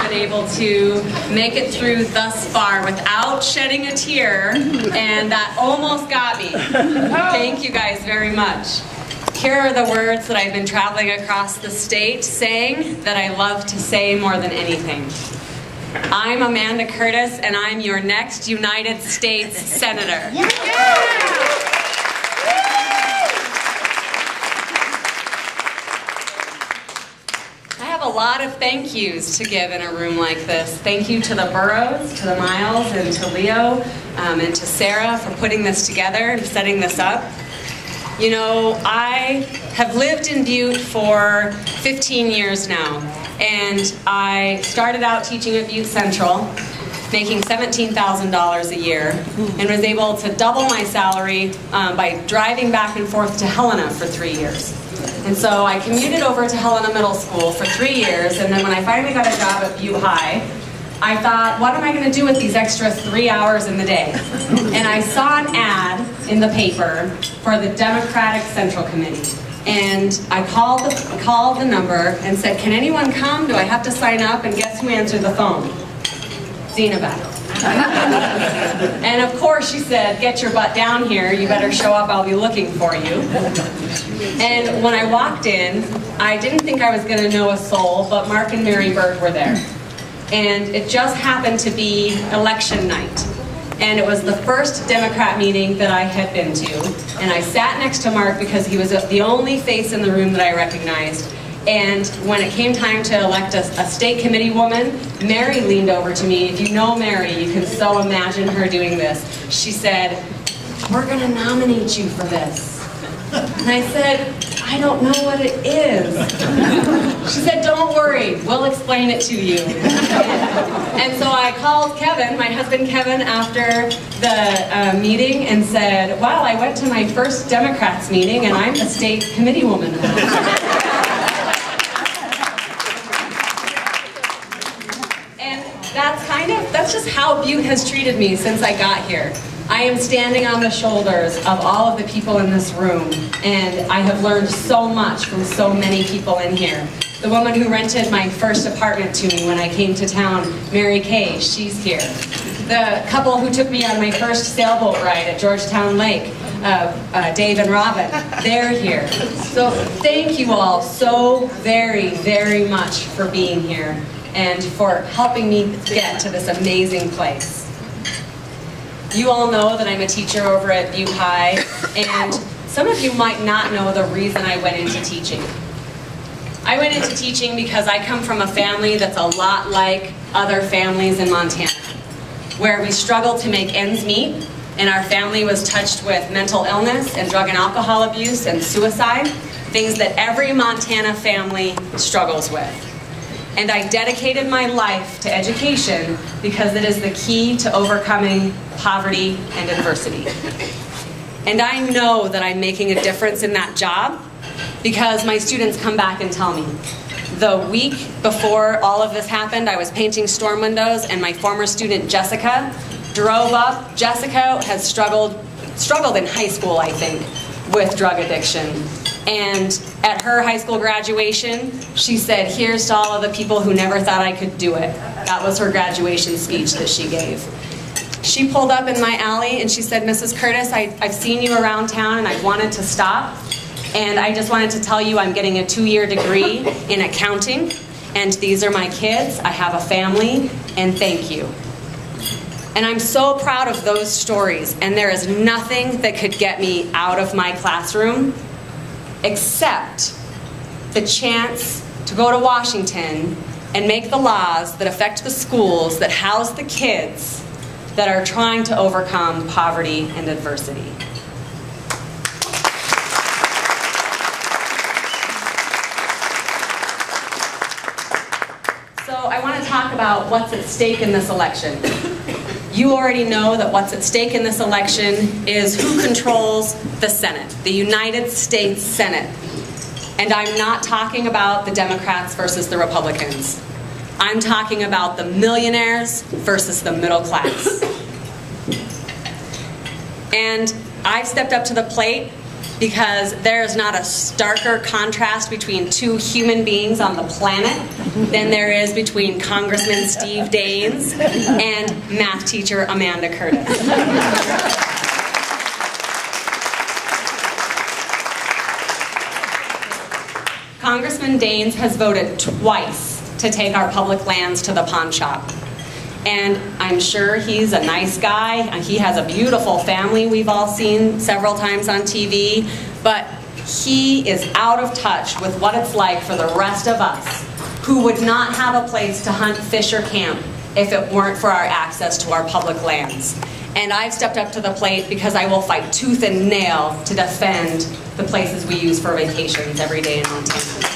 been able to make it through thus far without shedding a tear, and that almost got me. Thank you guys very much. Here are the words that I've been traveling across the state saying that I love to say more than anything. I'm Amanda Curtis, and I'm your next United States Senator. I have a lot of thank yous to give in a room like this. Thank you to the Burros, to the Miles, and to Leo, and to Sarah for putting this together and setting this up. You know, I have lived in Butte for 15 years now, and I started out teaching at Butte Central, making $17,000 a year, and was able to double my salary by driving back and forth to Helena for 3 years. And so I commuted over to Helena Middle School for 3 years, and then when I finally got a job at Butte High, I thought, what am I going to do with these extra 3 hours in the day? And I saw an ad in the paper for the Democratic Central Committee. And I called the number and said, can anyone come? Do I have to sign up? And guess who answered the phone? Zena Beck. And of course she said, get your butt down here. You better show up. I'll be looking for you. And when I walked in, I didn't think I was going to know a soul, but Mark and Mary Bird were there. And it just happened to be election night. And it was the first Democrat meeting that I had been to. And I sat next to Mark because he was the only face in the room that I recognized. And when it came time to elect a state committee woman, Mary leaned over to me. If you know Mary, you can so imagine her doing this. She said, we're going to nominate you for this. And I said, I don't know what it is. She said, don't worry, we'll explain it to you. And so I called Kevin, my husband Kevin, after the meeting and said, wow, I went to my first Democrats meeting and I'm the state committee woman now. And that's just how Butte has treated me since I got here. I am standing on the shoulders of all of the people in this room, and I have learned so much from so many people in here. The woman who rented my first apartment to me when I came to town, Mary Kay, she's here. The couple who took me on my first sailboat ride at Georgetown Lake, Dave and Robin, they're here. So thank you all so very, very much for being here and for helping me get to this amazing place. You all know that I'm a teacher over at Butte High, and some of you might not know the reason I went into teaching. I went into teaching because I come from a family that's a lot like other families in Montana, where we struggled to make ends meet, and our family was touched with mental illness and drug and alcohol abuse and suicide, things that every Montana family struggles with. And I dedicated my life to education because it is the key to overcoming poverty and adversity. And I know that I'm making a difference in that job because my students come back and tell me. The week before all of this happened, I was painting storm windows, and my former student Jessica drove up. Jessica has struggled in high school, I think, with drug addiction. And at her high school graduation, she said, here's to all of the people who never thought I could do it. That was her graduation speech that she gave. She pulled up in my alley and she said, Mrs. Curtis, I've seen you around town and I've wanted to stop. And I just wanted to tell you I'm getting a 2-year degree in accounting. And these are my kids. I have a family. And thank you. And I'm so proud of those stories. And there is nothing that could get me out of my classroom except the chance to go to Washington and make the laws that affect the schools that house the kids that are trying to overcome poverty and adversity. So I want to talk about what's at stake in this election. You already know that what's at stake in this election is who controls the Senate, the United States Senate. And I'm not talking about the Democrats versus the Republicans. I'm talking about the millionaires versus the middle class. And I've stepped up to the plate because there is not a starker contrast between two human beings on the planet than there is between Congressman Steve Daines and math teacher Amanda Curtis. Congressman Daines has voted twice to take our public lands to the pawn shop. And I'm sure he's a nice guy, and he has a beautiful family we've all seen several times on TV, but he is out of touch with what it's like for the rest of us who would not have a place to hunt, fish, or camp if it weren't for our access to our public lands. And I've stepped up to the plate because I will fight tooth and nail to defend the places we use for vacations every day in Montana.